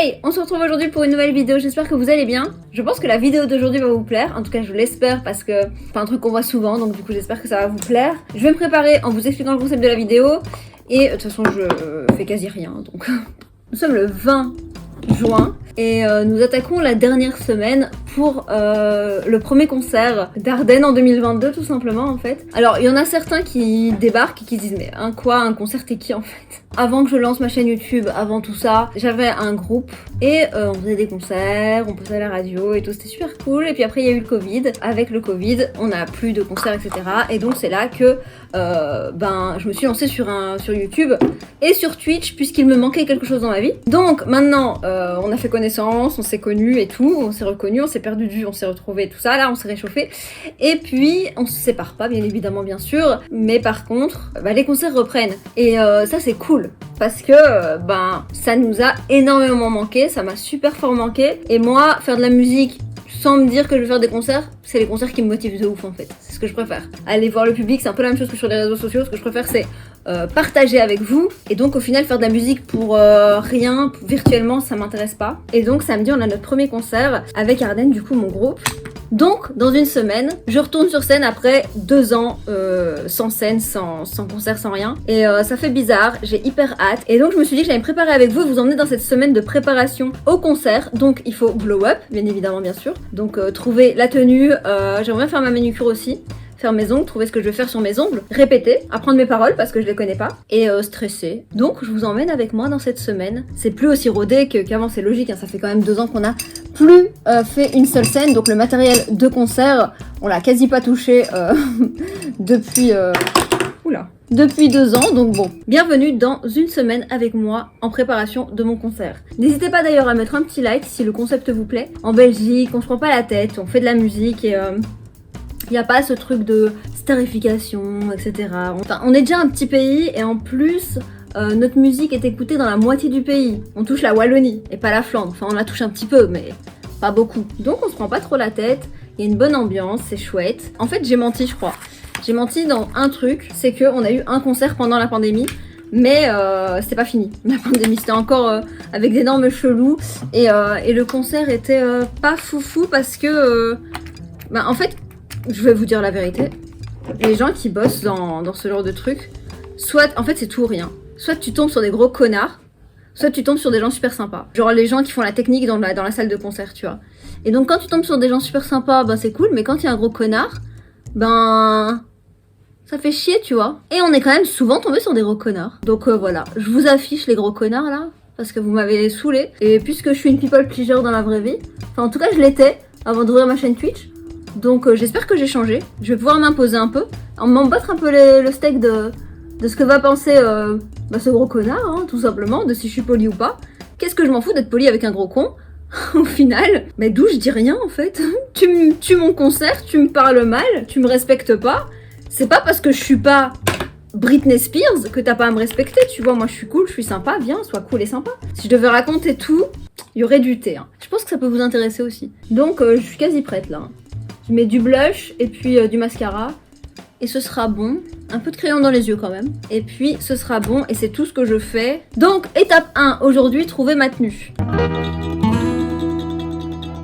Hey, on se retrouve aujourd'hui pour une nouvelle vidéo, j'espère que vous allez bien. Je pense que la vidéo d'aujourd'hui va vous plaire, en tout cas je l'espère parce que c'est pas un truc qu'on voit souvent, donc du coup j'espère que ça va vous plaire. Je vais me préparer en vous expliquant le concept de la vidéo, et de toute façon je fais quasi rien, donc... Nous sommes le 20 juin, et nous attaquons la dernière semaine pour le premier concert d'Ardenne en 2022 tout simplement en fait. Alors il y en a certains qui débarquent et qui se disent mais quoi, un concert t'es qui en fait? Avant que je lance ma chaîne YouTube, avant tout ça, j'avais un groupe et on faisait des concerts, on passait à la radio et tout, c'était super cool. Et puis après il y a eu le Covid, avec le Covid on n'a plus de concerts etc. Et donc c'est là que je me suis lancée sur YouTube et sur Twitch puisqu'il me manquait quelque chose dans ma vie. Donc maintenant on a fait connaissance, on s'est connus et tout, on s'est reconnus, on s'est perdu de vue, on s'est retrouvés tout ça, là on s'est réchauffé. Et puis on se sépare pas bien évidemment bien sûr, mais par contre les concerts reprennent. Et ça c'est cool parce que ça nous a énormément manqué, ça m'a super fort manqué. Et moi faire de la musique sans me dire que je vais faire des concerts, c'est les concerts qui me motivent de ouf en fait, c'est ce que je préfère. Aller voir le public, c'est un peu la même chose que sur les réseaux sociaux, ce que je préfère c'est partager avec vous, et donc au final faire de la musique pour rien, virtuellement ça m'intéresse pas. Et donc samedi on a notre premier concert avec Ardenne, du coup mon groupe. Donc dans une semaine, je retourne sur scène après 2 ans sans scène, sans concert, sans rien. Et ça fait bizarre, j'ai hyper hâte. Et donc je me suis dit que j'allais me préparer avec vous, vous emmener dans cette semaine de préparation au concert. Donc il faut glow up, bien évidemment bien sûr. Donc trouver la tenue, j'aimerais bien faire ma manucure aussi. Faire mes ongles, trouver ce que je veux faire sur mes ongles, répéter, apprendre mes paroles parce que je les connais pas, et stresser. Donc je vous emmène avec moi dans cette semaine. C'est plus aussi rodé qu'avant, c'est logique, hein, ça fait quand même 2 ans qu'on a plus fait une seule scène, donc le matériel de concert, on l'a quasi pas touché depuis... Depuis 2 ans, donc bon, bienvenue dans une semaine avec moi en préparation de mon concert. N'hésitez pas d'ailleurs à mettre un petit like si le concept vous plaît. En Belgique, on se prend pas la tête, on fait de la musique et... il n'y a pas ce truc de starification, etc. Enfin, on est déjà un petit pays et en plus, notre musique est écoutée dans la moitié du pays. On touche la Wallonie et pas la Flandre. Enfin, on la touche un petit peu, mais pas beaucoup. Donc on se prend pas trop la tête. Il y a une bonne ambiance, c'est chouette. En fait, j'ai menti, je crois. J'ai menti dans un truc, c'est qu'on a eu un concert pendant la pandémie. Mais c'était pas fini, la pandémie, c'était encore avec des normes cheloues. Et le concert était pas foufou parce que... en fait... Je vais vous dire la vérité, les gens qui bossent dans ce genre de truc, soit, en fait c'est tout ou rien, soit tu tombes sur des gros connards, soit tu tombes sur des gens super sympas. Genre les gens qui font la technique dans la salle de concert, tu vois. Et donc quand tu tombes sur des gens super sympas, c'est cool, mais quand il y a un gros connard, ça fait chier, tu vois. Et on est quand même souvent tombé sur des gros connards. Donc voilà, je vous affiche les gros connards là, parce que vous m'avez saoulé. Et puisque je suis une people pleaser dans la vraie vie, enfin en tout cas je l'étais avant d'ouvrir ma chaîne Twitch. Donc j'espère que j'ai changé, je vais pouvoir m'imposer un peu, m'en battre un peu le steak de ce que va penser ce gros connard, hein, tout simplement, de si je suis polie ou pas. Qu'est-ce que je m'en fous d'être polie avec un gros con, au final. Mais d'où je dis rien en fait. Tu tues mon concert, tu me parles mal, tu me respectes pas. C'est pas parce que je suis pas Britney Spears que t'as pas à me respecter, tu vois, moi je suis cool, je suis sympa, viens, sois cool et sympa. Si je devais raconter tout, il y aurait du thé. Hein. Je pense que ça peut vous intéresser aussi. Donc je suis quasi prête là. Je mets du blush et puis du mascara et ce sera bon. Un peu de crayon dans les yeux quand même. Et puis ce sera bon et c'est tout ce que je fais. Donc étape 1, aujourd'hui, trouver ma tenue.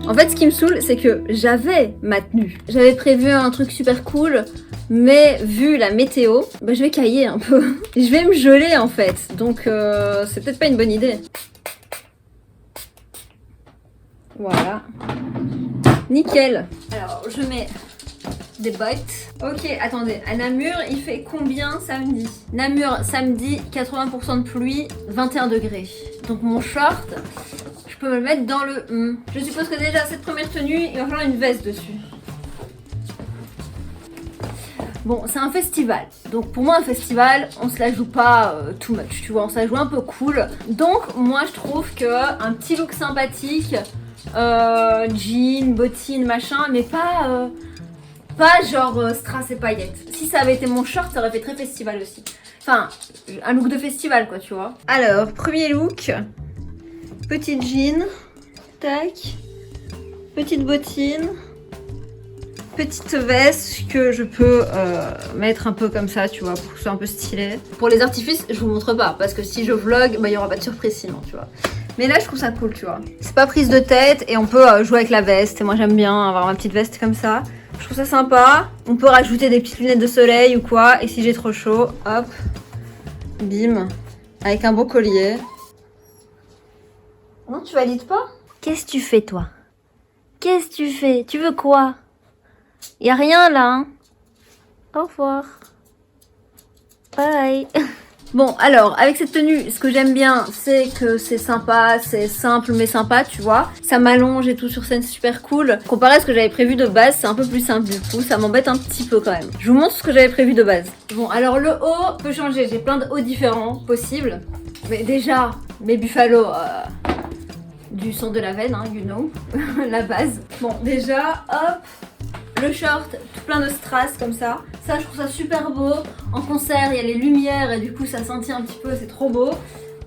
En fait ce qui me saoule c'est que j'avais ma tenue. J'avais prévu un truc super cool, mais vu la météo, je vais cailler un peu. Je vais me geler en fait. Donc c'est peut-être pas une bonne idée. Voilà. Nickel. Alors, je mets des bottes. Ok, attendez. À Namur, il fait combien samedi? Namur, samedi, 80% de pluie, 21 degrés. Donc mon short, je peux me le mettre dans le... Je suppose que déjà, cette première tenue, il va falloir une veste dessus. Bon, c'est un festival. Donc pour moi, un festival, on se la joue pas too much, tu vois. On se la joue un peu cool. Donc moi, je trouve qu'un petit look sympathique... jean, bottines, machin, mais pas genre strass et paillettes. Si ça avait été mon short, ça aurait fait très festival aussi. Enfin, un look de festival quoi, tu vois. Alors, premier look, petite jean, tac, petite bottine, petite veste que je peux mettre un peu comme ça, tu vois, pour que ce soit un peu stylé. Pour les artifices, je vous montre pas, parce que si je vlog, il y aura pas de surprise sinon, tu vois. Mais là, je trouve ça cool, tu vois. C'est pas prise de tête et on peut jouer avec la veste. Et moi, j'aime bien avoir ma petite veste comme ça. Je trouve ça sympa. On peut rajouter des petites lunettes de soleil ou quoi. Et si j'ai trop chaud, hop, bim, avec un beau collier. Non, tu valides pas? Qu'est-ce que tu fais, toi? Qu'est-ce que tu fais? Tu veux quoi? Y a rien là, hein? Au revoir. Bye. Bon, alors, avec cette tenue, ce que j'aime bien, c'est que c'est sympa, c'est simple mais sympa, tu vois. Ça m'allonge et tout sur scène, c'est super cool. Comparé à ce que j'avais prévu de base, c'est un peu plus simple du coup, ça m'embête un petit peu quand même. Je vous montre ce que j'avais prévu de base. Bon, alors le haut peut changer, j'ai plein de hauts différents possibles. Mais déjà, mes Buffalo, du sang de la veine, hein, you know, la base. Bon, déjà, hop. Le short, tout plein de strass comme ça. Ça, je trouve ça super beau. En concert, il y a les lumières et du coup, ça scintille un petit peu, c'est trop beau.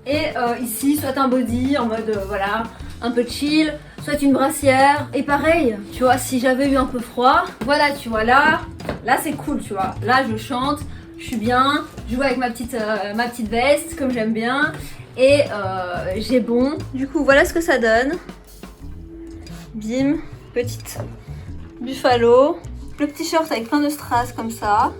Et ici, soit un body en mode, voilà, un peu chill, soit une brassière. Et pareil, tu vois, si j'avais eu un peu froid, voilà, tu vois, là c'est cool, tu vois. Là, je chante, je suis bien, je joue avec ma petite veste, comme j'aime bien. Et j'ai bon. Du coup, voilà ce que ça donne. Bim, petite Buffalo, le petit short avec plein de strass comme ça.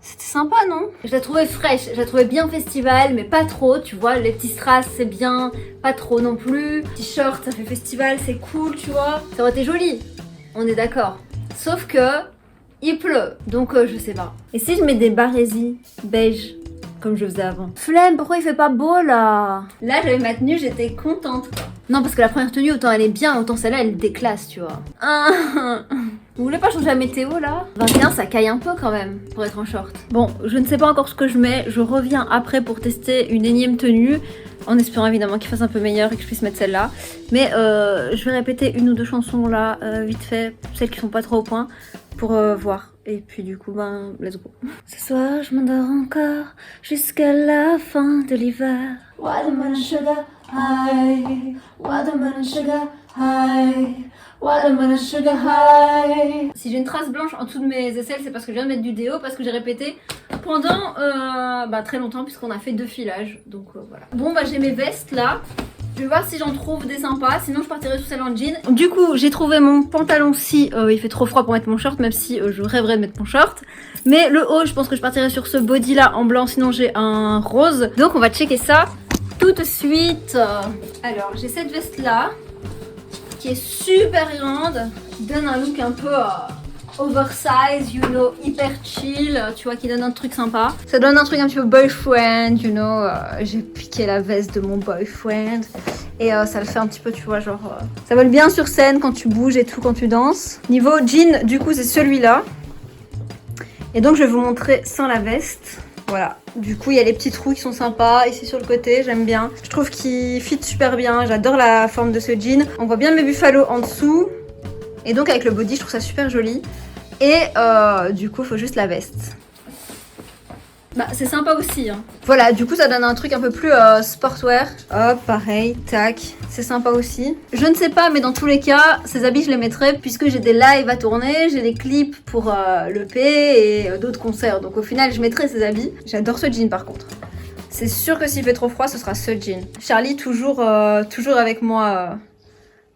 C'était sympa, non? Je la trouvais fraîche, je la trouvais bien festival, mais pas trop, tu vois. Les petits strass, c'est bien, pas trop non plus. Petit short, ça fait festival, c'est cool, tu vois. Ça aurait été joli, on est d'accord. Sauf que il pleut, donc je sais pas. Et si je mets des barésies beige comme je faisais avant? Flemme, pourquoi il fait pas beau là? Là, j'avais ma tenue, j'étais contente quoi. Non, parce que la première tenue, autant elle est bien, autant celle-là, elle déclasse, tu vois. Vous voulez pas changer la météo là? 21, ça caille un peu quand même pour être en short. Bon, je ne sais pas encore ce que je mets. Je reviens après pour tester une énième tenue. En espérant évidemment qu'il fasse un peu meilleur et que je puisse mettre celle-là. Mais je vais répéter une ou deux chansons là, vite fait, celles qui sont pas trop au point, pour voir. Et puis du coup, ben, let's go. Ce soir, je m'endors encore jusqu'à la fin de l'hiver. Watermelon sugar high, watermelon sugar high, watermelon sugar high. Si j'ai une trace blanche en dessous de mes aisselles, c'est parce que je viens de mettre du déo, parce que j'ai répété pendant très longtemps, puisqu'on a fait 2 filages. Donc voilà. Bon, bah j'ai mes vestes là. Je vais voir si j'en trouve des sympas, sinon je partirai sur celle en jean. Du coup, j'ai trouvé mon pantalon-ci, il fait trop froid pour mettre mon short, même si je rêverais de mettre mon short. Mais le haut, je pense que je partirai sur ce body là en blanc, sinon j'ai un rose. Donc on va checker ça tout de suite. Alors, j'ai cette veste là, qui est super grande, qui donne un look un peu oversize, you know, hyper chill, tu vois, qui donne un truc sympa. Ça donne un truc un petit peu boyfriend, you know, j'ai piqué la veste de mon boyfriend. Et ça le fait un petit peu, tu vois, genre... ça vole bien sur scène quand tu bouges et tout, quand tu danses. Niveau jean, du coup, c'est celui-là. Et donc, je vais vous montrer sans la veste. Voilà. Du coup, il y a les petits trous qui sont sympas. Ici, sur le côté, j'aime bien. Je trouve qu'il fit super bien. J'adore la forme de ce jean. On voit bien mes Buffalo en dessous. Et donc, avec le body, je trouve ça super joli. Et du coup, il faut juste la veste. Bah, c'est sympa aussi, hein. Voilà, du coup, ça donne un truc un peu plus sportwear. Hop, pareil, tac. C'est sympa aussi. Je ne sais pas, mais dans tous les cas, ces habits, je les mettrai puisque j'ai des lives à tourner, j'ai des clips pour l'EP et d'autres concerts. Donc au final, je mettrai ces habits. J'adore ce jean par contre. C'est sûr que s'il fait trop froid, ce sera ce jean. Charlie, toujours avec moi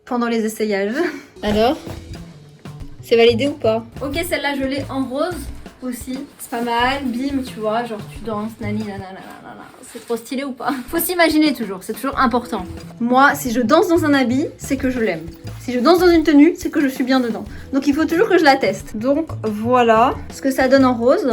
pendant les essayages. Alors, c'est validé ou pas? Ok, celle-là, je l'ai en rose aussi. C'est pas mal, bim, tu vois, genre tu danses, nani, nanana. C'est trop stylé ou pas? Faut s'imaginer toujours, c'est toujours important. Moi, si je danse dans un habit, c'est que je l'aime. Si je danse dans une tenue, c'est que je suis bien dedans. Donc il faut toujours que je la teste. Donc voilà ce que ça donne en rose.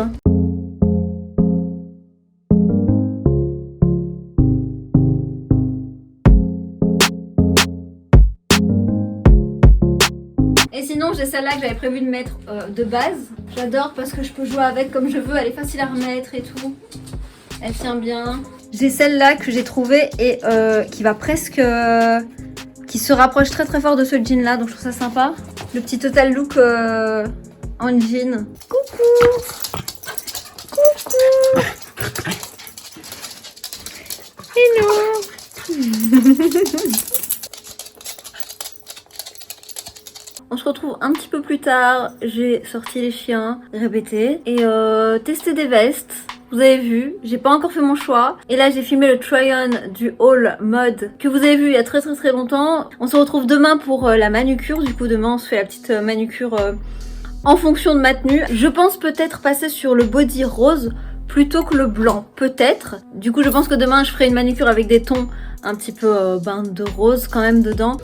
Et sinon, j'ai celle-là que j'avais prévu de mettre de base. J'adore parce que je peux jouer avec comme je veux. Elle est facile à remettre et tout. Elle tient bien. J'ai celle-là que j'ai trouvée et qui va presque... qui se rapproche très très fort de ce jean-là. Donc je trouve ça sympa. Le petit total look en jean. Coucou! Coucou! Hello! On se retrouve un petit peu plus tard, j'ai sorti les chiens, répété, et testé des vestes. vous avez vu, j'ai pas encore fait mon choix. Et là j'ai filmé le try-on du haul mode que vous avez vu il y a très longtemps. On se retrouve demain pour la manucure. Du coup demain on se fait la petite manucure en fonction de ma tenue. Je pense peut-être passer sur le body rose plutôt que le blanc, peut-être. Du coup je pense que demain je ferai une manucure avec des tons un petit peu de rose quand même dedans.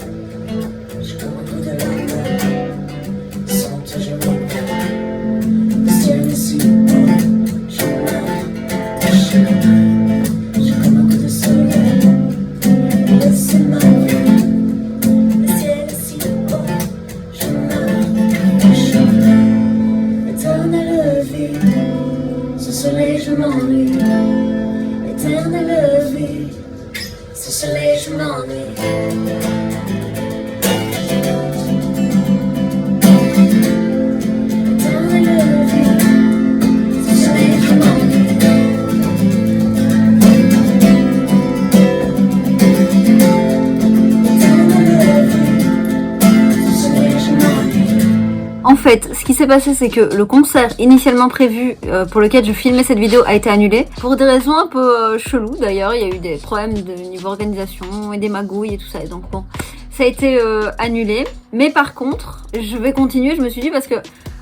En fait, ce qui s'est passé, c'est que le concert initialement prévu pour lequel je filmais cette vidéo a été annulé. Pour des raisons un peu cheloues d'ailleurs, il y a eu des problèmes de niveau organisation et des magouilles et tout ça. Donc bon, ça a été annulé. Mais par contre, je vais continuer, je me suis dit, parce que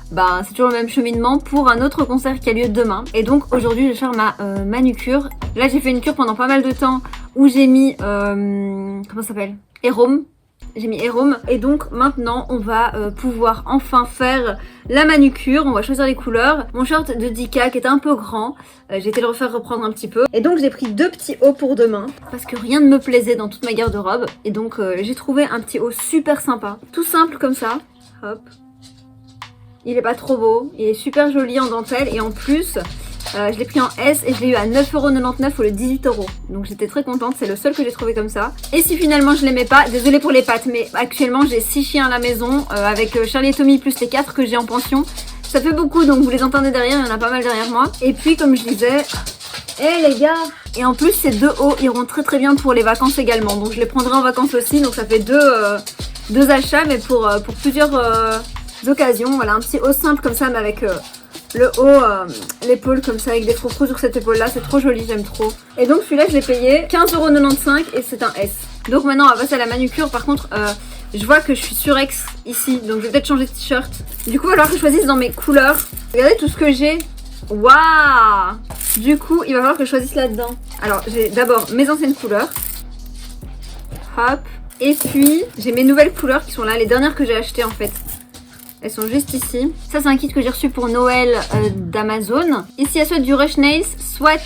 c'est toujours le même cheminement pour un autre concert qui a lieu demain. Et donc aujourd'hui, je vais faire ma manucure. Là, j'ai fait une cure pendant pas mal de temps où j'ai mis, comment ça s'appelle, Héroum. J'ai mis Héroum et donc maintenant on va pouvoir enfin faire la manucure. On va choisir les couleurs. Mon short de Dika qui était un peu grand, j'ai été le refaire reprendre un petit peu. Et donc j'ai pris deux petits hauts pour demain parce que rien ne me plaisait dans toute ma garde-robe. Et donc j'ai trouvé un petit haut super sympa. Tout simple comme ça. Hop. Il est pas trop beau. Il est super joli en dentelle et en plus... je l'ai pris en S et je l'ai eu à 9,99€ au lieu de 18€. Donc j'étais très contente, c'est le seul que j'ai trouvé comme ça. Et si finalement je l'aimais pas, désolée pour les pattes, mais actuellement j'ai 6 chiens à la maison avec Charlie et Tommy plus les 4 que j'ai en pension. Ça fait beaucoup, donc vous les entendez derrière, il y en a pas mal derrière moi. Et puis comme je disais, les gars. Et en plus ces deux hauts iront très bien pour les vacances également. Donc je les prendrai en vacances aussi, donc ça fait deux achats mais pour plusieurs occasions. Voilà, un petit haut simple comme ça mais avec... le haut, l'épaule comme ça avec des froufrous sur cette épaule là, c'est trop joli, j'aime trop. Et donc celui-là je l'ai payé 15,95€ et c'est un S. Donc maintenant on va passer à la manucure. Par contre je vois que je suis surex ici, donc je vais peut-être changer de t-shirt. Du coup il va falloir que je choisisse dans mes couleurs. Regardez tout ce que j'ai. Waouh. Du coup il va falloir que je choisisse là-dedans. Alors j'ai d'abord mes anciennes couleurs. Hop. Et puis j'ai mes nouvelles couleurs qui sont là, les dernières que j'ai achetées en fait. Elles sont juste ici. Ça c'est un kit que j'ai reçu pour Noël d'Amazon. Ici il y a soit du Rush Nails, soit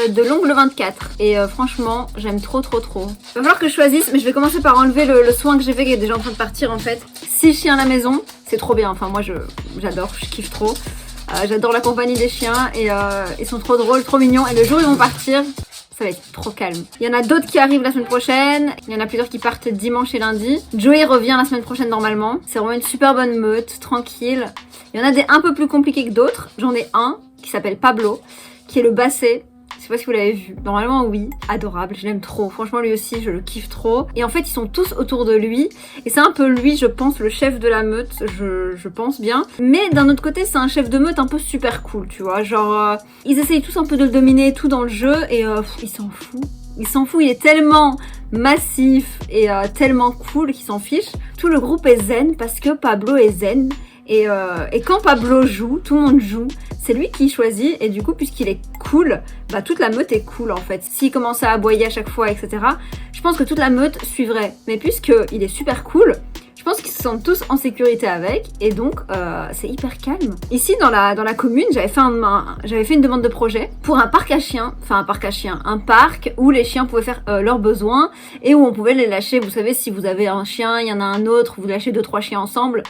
de l'ongle 24. Et franchement j'aime trop. Il va falloir que je choisisse, mais je vais commencer par enlever le soin que j'ai fait qui est déjà en train de partir en fait. 6 chiens à la maison, c'est trop bien. Enfin moi j'adore, je kiffe trop. J'adore la compagnie des chiens et ils sont trop drôles, trop mignons. Et le jour où ils vont partir, ça va être trop calme. Il y en a d'autres qui arrivent la semaine prochaine. Il y en a plusieurs qui partent dimanche et lundi. Joey revient la semaine prochaine normalement. C'est vraiment une super bonne meute, tranquille. Il y en a des un peu plus compliqués que d'autres. J'en ai un qui s'appelle Pablo, qui est le basset. Je sais pas si vous l'avez vu. Normalement oui, adorable, je l'aime trop. Franchement lui aussi, je le kiffe trop. Et en fait ils sont tous autour de lui. Et c'est un peu lui, je pense, le chef de la meute. Je pense bien. Mais d'un autre côté c'est un chef de meute un peu super cool, tu vois. Genre ils essayent tous un peu de le dominer et tout dans le jeu. Et il s'en fout. Il s'en fout, il est tellement massif et tellement cool qu'il s'en fiche. Tout le groupe est zen parce que Pablo est zen. Et quand Pablo joue, tout le monde joue, c'est lui qui choisit et du coup puisqu'il est cool, toute la meute est cool en fait. S'il commençait à aboyer à chaque fois, etc., je pense que toute la meute suivrait. Mais puisqu'il est super cool, je pense qu'ils se sentent tous en sécurité avec et donc c'est hyper calme. Ici dans la commune, j'avais fait une demande de projet pour un parc à chiens, un parc où les chiens pouvaient faire leurs besoins et où on pouvait les lâcher. Vous savez, si vous avez un chien, il y en a un autre, vous lâchez 2-3 chiens ensemble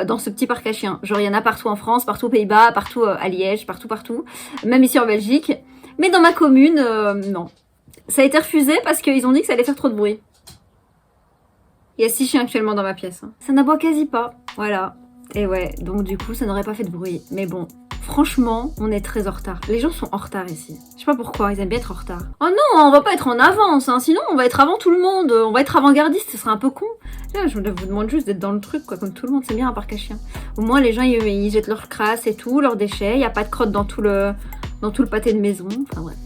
dans ce petit parc à chiens. Genre il y en a partout en France, partout aux Pays-Bas, partout à Liège, partout, même ici en Belgique. Mais dans ma commune, non. Ça a été refusé parce qu'ils ont dit que ça allait faire trop de bruit. Il y a 6 chiens actuellement dans ma pièce. Ça n'aboie quasi pas. Voilà. Et ouais, donc du coup, ça n'aurait pas fait de bruit. Mais bon, franchement, on est très en retard. Les gens sont en retard ici. Je sais pas pourquoi, ils aiment bien être en retard. Oh non, on va pas être en avance, hein. Sinon on va être avant tout le monde. On va être avant-gardiste, ce serait un peu con. Là, je vous demande juste d'être dans le truc, quoi, comme tout le monde. C'est bien un parc à chiens. Au moins, les gens, ils jettent leurs crasses et tout, leurs déchets. Il n'y a pas de crotte dans tout le dans tout le pâté de maison, enfin bref.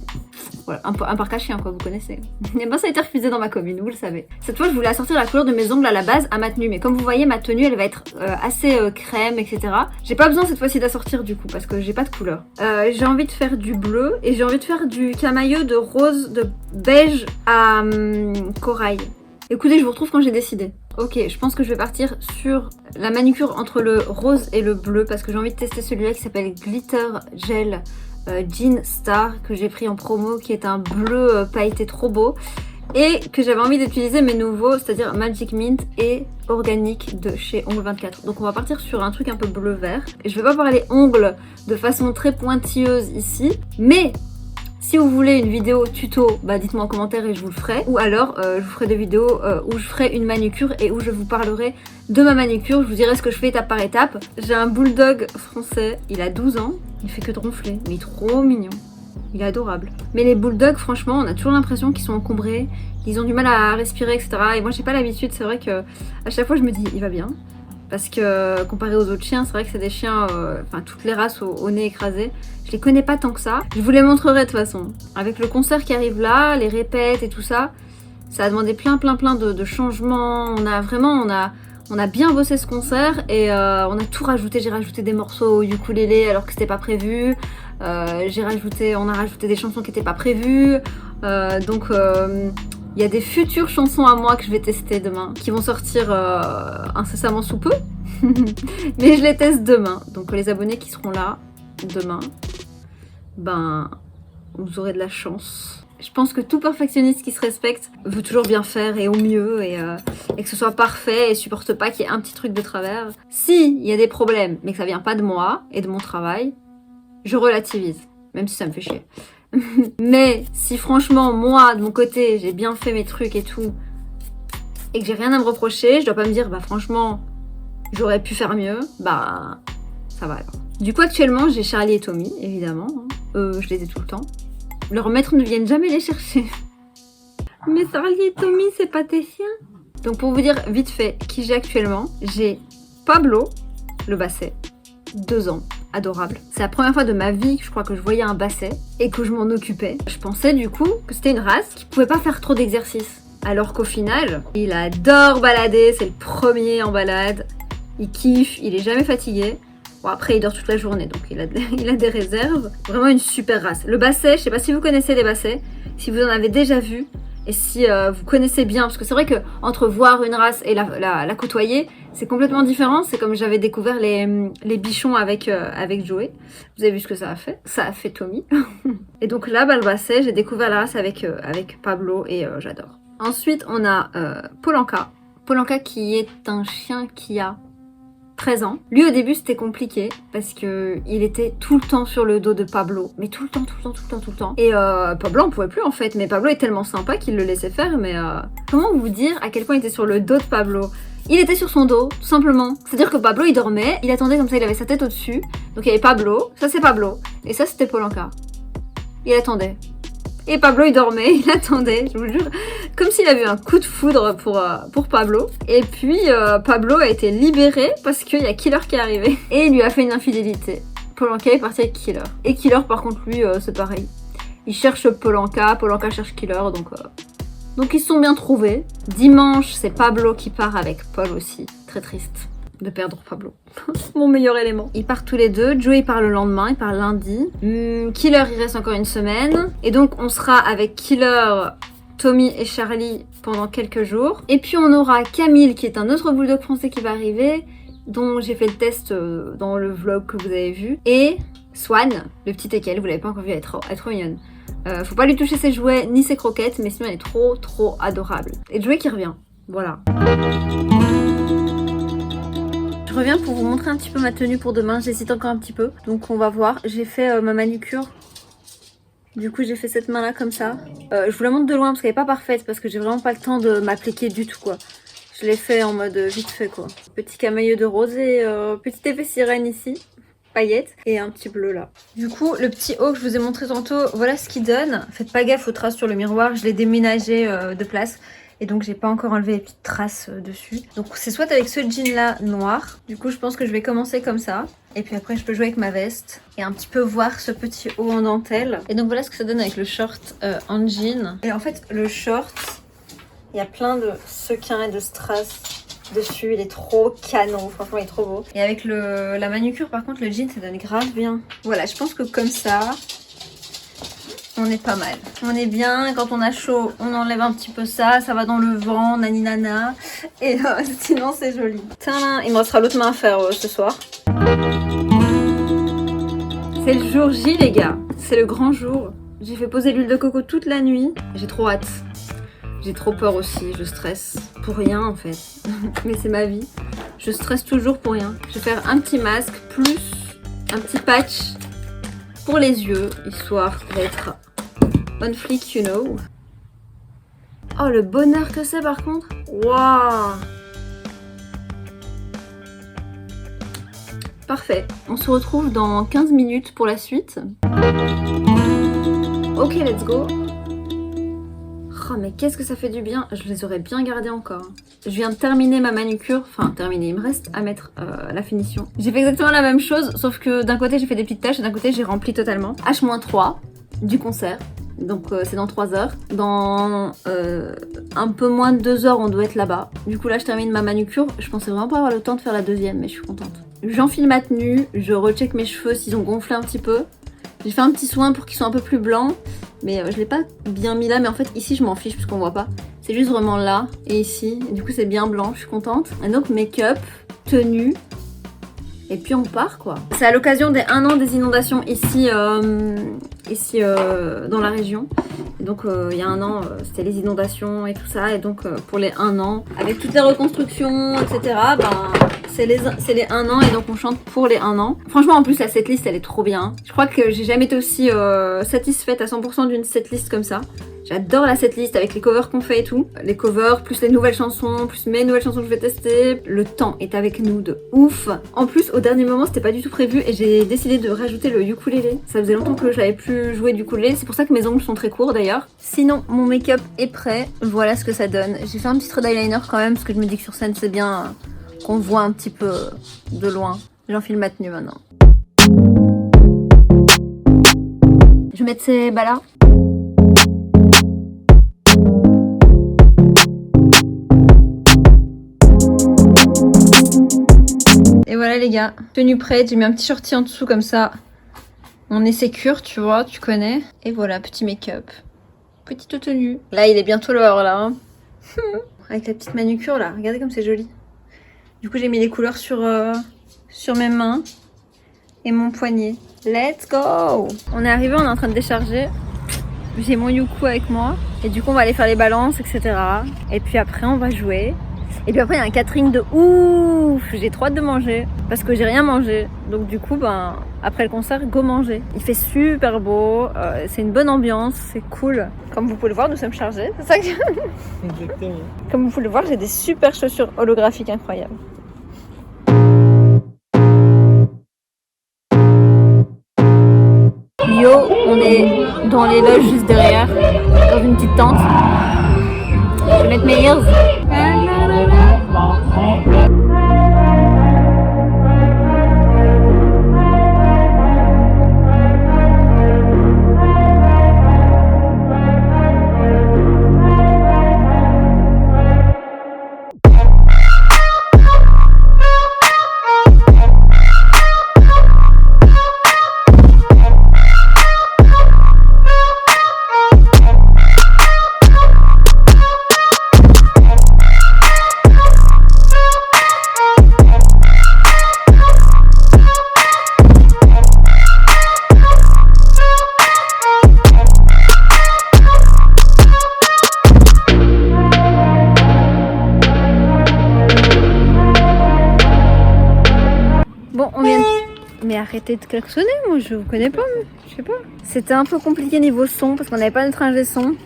Voilà, un parc à chien quoi, vous connaissez. Et ben ça a été refusé dans ma commune, vous le savez. Cette fois je voulais assortir la couleur de mes ongles à la base à ma tenue, mais comme vous voyez ma tenue elle va être assez crème, etc. J'ai pas besoin cette fois-ci d'assortir du coup, parce que j'ai pas de couleur. J'ai envie de faire du bleu, et j'ai envie de faire du camailleux de rose, de beige à corail. Écoutez, je vous retrouve quand j'ai décidé. Ok, je pense que je vais partir sur la manucure entre le rose et le bleu, parce que j'ai envie de tester celui-là qui s'appelle Glitter Gel Jean Star, que j'ai pris en promo, qui est un bleu pailleté trop beau, et que j'avais envie d'utiliser mes nouveaux, c'est-à-dire Magic Mint et Organique de chez Ongles 24. Donc on va partir sur un truc un peu bleu-vert. Je vais pas parler ongles de façon très pointilleuse ici, mais si vous voulez une vidéo tuto, bah dites-moi en commentaire et je vous le ferai. Ou alors, je vous ferai des vidéos où je ferai une manucure et où je vous parlerai de ma manucure. Je vous dirai ce que je fais étape par étape. J'ai un bulldog français, il a 12 ans. Il fait que de ronfler, mais il est trop mignon. Il est adorable. Mais les bulldogs, franchement, on a toujours l'impression qu'ils sont encombrés, qu'ils ont du mal à respirer, etc. Et moi, j'ai pas l'habitude. C'est vrai que à chaque fois, je me dis, il va bien. Parce que comparé aux autres chiens, c'est vrai que c'est des chiens, enfin toutes les races au nez écrasé. Je les connais pas tant que ça. Je vous les montrerai de toute façon. Avec le concert qui arrive là, les répètes et tout ça, ça a demandé plein de changements. On a bien bossé ce concert et on a tout rajouté. J'ai rajouté des morceaux au ukulélé alors que c'était pas prévu. On a rajouté des chansons qui étaient pas prévues. Il y a des futures chansons à moi que je vais tester demain, qui vont sortir incessamment sous peu. Mais je les teste demain. Donc les abonnés qui seront là demain, ben vous aurez de la chance. Je pense que tout perfectionniste qui se respecte veut toujours bien faire et au mieux et que ce soit parfait et supporte pas qu'il y ait un petit truc de travers. Si il y a des problèmes mais que ça vient pas de moi et de mon travail, je relativise, même si ça me fait chier. Mais si franchement moi de mon côté j'ai bien fait mes trucs et tout et que j'ai rien à me reprocher, je dois pas me dire bah franchement j'aurais pu faire mieux, bah ça va alors. Du coup actuellement j'ai Charlie et Tommy évidemment, je les ai tout le temps. Leurs maîtres ne viennent jamais les chercher. Mais Charlie et Tommy c'est pas tes chiens. Donc pour vous dire vite fait qui j'ai actuellement, j'ai Pablo, le basset, 2 ans. Adorable. C'est la première fois de ma vie que je crois que je voyais un basset et que je m'en occupais. Je pensais du coup que c'était une race qui pouvait pas faire trop d'exercice. Alors qu'au final, il adore balader, c'est le premier en balade. Il kiffe, il est jamais fatigué. Bon après il dort toute la journée donc il a des réserves. Vraiment une super race. Le basset, je sais pas si vous connaissez les bassets, si vous en avez déjà vu. Et si vous connaissez bien, parce que c'est vrai que entre voir une race et la côtoyer, c'est complètement différent. C'est comme j'avais découvert les bichons avec Joey. Vous avez vu ce que ça a fait? Ça a fait Tommy. Et donc là, bah, le basset, j'ai découvert la race avec Pablo et j'adore. Ensuite, on a Polanka. Polanka qui est un chien qui a 13 ans. Lui au début c'était compliqué parce que il était tout le temps sur le dos de Pablo. Mais tout le temps. Et Pablo on pouvait plus en fait. Mais Pablo est tellement sympa qu'il le laissait faire. Mais comment vous dire à quel point il était sur le dos de Pablo? Il était sur son dos, tout simplement. C'est-à-dire que Pablo il dormait, il attendait comme ça, il avait sa tête au-dessus. Donc il y avait Pablo, ça c'est Pablo. Et ça c'était Polanka. Il attendait. Et Pablo il dormait, il attendait, je vous le jure, comme s'il avait eu un coup de foudre pour Pablo. Et puis Pablo a été libéré parce qu'il y a Killer qui est arrivé et il lui a fait une infidélité. Polanka est parti avec Killer. Et Killer par contre lui c'est pareil. Il cherche Polanka, Polanka cherche Killer donc ils se sont bien trouvés. Dimanche c'est Pablo qui part avec Paul aussi, très triste de perdre Pablo. Mon meilleur élément. Ils partent tous les deux. Joey part le lendemain, il part lundi. Killer, il reste encore une semaine. Et donc, on sera avec Killer, Tommy et Charlie pendant quelques jours. Et puis, on aura Camille, qui est un autre bulldog français qui va arriver, dont j'ai fait le test dans le vlog que vous avez vu. Et Swan, le petit teckel, vous l'avez pas encore vu, elle est trop mignonne. Faut pas lui toucher ses jouets ni ses croquettes, mais sinon elle est trop adorable. Et Joey qui revient. Voilà. Je reviens pour vous montrer un petit peu ma tenue pour demain, j'hésite encore un petit peu, donc on va voir. J'ai fait ma manucure, du coup j'ai fait cette main là comme ça. Je vous la montre de loin parce qu'elle est pas parfaite, parce que j'ai vraiment pas le temps de m'appliquer du tout quoi. Je l'ai fait en mode vite fait quoi. Petit camailleux de rose et petit effet sirène ici, paillettes, et un petit bleu là. Du coup le petit haut que je vous ai montré tantôt, voilà ce qu'il donne. Faites pas gaffe aux traces sur le miroir, je l'ai déménagé de place. Et donc j'ai pas encore enlevé les petites traces dessus. Donc c'est soit avec ce jean là noir. Du coup je pense que je vais commencer comme ça. Et puis après je peux jouer avec ma veste. Et un petit peu voir ce petit haut en dentelle. Et donc voilà ce que ça donne avec le short en jean. Et en fait le short, il y a plein de sequins et de strass dessus. Il est trop canon, franchement il est trop beau. Et avec la manucure par contre le jean ça donne grave bien. Voilà, je pense que comme ça... on est pas mal. On est bien. Quand on a chaud, on enlève un petit peu ça. Ça va dans le vent, nani nana. Et sinon, c'est joli. Tadam, il me restera l'autre main à faire ce soir. C'est le jour J, les gars. C'est le grand jour. J'ai fait poser l'huile de coco toute la nuit. J'ai trop hâte. J'ai trop peur aussi. Je stresse. Pour rien, en fait. Mais c'est ma vie. Je stresse toujours pour rien. Je vais faire un petit masque plus un petit patch pour les yeux, histoire d'être on flic, you know. Oh, le bonheur que c'est par contre. Waouh. Parfait. On se retrouve dans 15 minutes pour la suite. Ok, let's go. Oh, mais qu'est-ce que ça fait du bien. Je les aurais bien gardés encore. Je viens de terminer ma manucure. Enfin, terminer. Il me reste à mettre la finition. J'ai fait exactement la même chose, sauf que d'un côté, j'ai fait des petites taches et d'un côté, j'ai rempli totalement. H-3 du concert. Donc, c'est dans 3 heures. Dans un peu moins de 2 heures, on doit être là-bas. Du coup, là, je termine ma manucure. Je pensais vraiment pas avoir le temps de faire la deuxième, mais je suis contente. J'enfile ma tenue. Je recheck mes cheveux s'ils ont gonflé un petit peu. J'ai fait un petit soin pour qu'ils soient un peu plus blancs. Mais je l'ai pas bien mis là, mais en fait ici je m'en fiche puisqu'on voit pas. C'est juste vraiment là et ici. Et du coup c'est bien blanc, je suis contente. Et donc make-up, tenue. Et puis on part quoi. C'est à l'occasion des 1 an des inondations ici, dans la région. Et donc il y a 1 an c'était les inondations et tout ça. Et donc pour les 1 an, avec toutes les reconstructions, etc. C'est les 1 an et donc on chante pour les 1 an. Franchement en plus la setlist elle est trop bien. Je crois que j'ai jamais été aussi satisfaite à 100% d'une setlist comme ça. J'adore la setlist avec les covers qu'on fait et tout. Les covers, plus les nouvelles chansons, plus mes nouvelles chansons que je vais tester. Le temps est avec nous de ouf. En plus, au dernier moment, c'était pas du tout prévu et j'ai décidé de rajouter le ukulélé. Ça faisait longtemps que j'avais plus joué du ukulélé. C'est pour ça que mes ongles sont très courts d'ailleurs. Sinon, mon make-up est prêt. Voilà ce que ça donne. J'ai fait un petit trait d'eyeliner quand même parce que je me dis que sur scène, c'est bien qu'on voit un petit peu de loin. J'enfile ma tenue maintenant. Je vais mettre ces bas là. Et voilà les gars, tenue prête, j'ai mis un petit shorty en dessous comme ça. On est sécure, tu vois, tu connais. Et voilà, petit make-up. Petite tenue. Là, il est bientôt l'heure là. Hein. Avec la petite manucure là, regardez comme c'est joli. Du coup, j'ai mis les couleurs sur mes mains et mon poignet. Let's go! On est arrivé, on est en train de décharger. J'ai mon Yuku avec moi. Et du coup, on va aller faire les balances, etc. Et puis après, on va jouer. Et puis après il y a un catering de ouf. J'ai trop hâte de manger parce que j'ai rien mangé. Donc du coup après le concert go manger. Il fait super beau, c'est une bonne ambiance, c'est cool. Comme vous pouvez le voir nous sommes chargés. C'est ça que... Exactement. Comme vous pouvez le voir j'ai des super chaussures holographiques incroyables. Yo, on est dans les loges juste derrière, dans une petite tente. Je vais mettre mes heels. Mais arrêtez de klaxonner, moi je vous connais pas, je sais pas. C'était un peu compliqué niveau son parce qu'on n'avait pas notre ingé son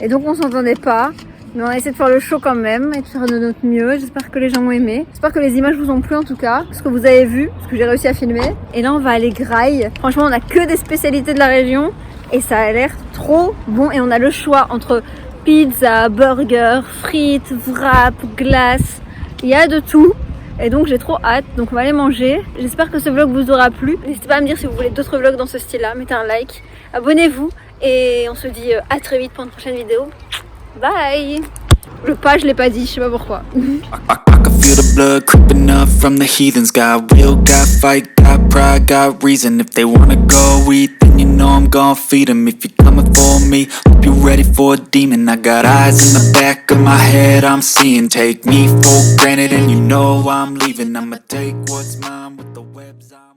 et donc on s'entendait pas. Mais on a essayé de faire le show quand même et de faire de notre mieux. J'espère que les gens ont aimé. J'espère que les images vous ont plu en tout cas. Ce que vous avez vu, ce que j'ai réussi à filmer. Et là on va aller graille. Franchement on a que des spécialités de la région et ça a l'air trop bon. Et on a le choix entre pizza, burger, frites, wrap, glace, il y a de tout. Et donc j'ai trop hâte, donc on va aller manger. J'espère que ce vlog vous aura plu. N'hésitez pas à me dire si vous voulez d'autres vlogs dans ce style-là. Mettez un like, abonnez-vous et on se dit à très vite pour une prochaine vidéo. Bye. Le pas, je l'ai pas dit, je sais pas pourquoi. I can feel the blood creeping up from the heathens. Got will, got fight, got pride, got reason. If they wanna go eat, then you know I'm gon' feed them. If you're coming for me, hope you're ready for a demon. I got eyes in the back of my head, I'm seeing. Take me for granted and you know I'm leaving. I'ma take what's mine with the webs I'm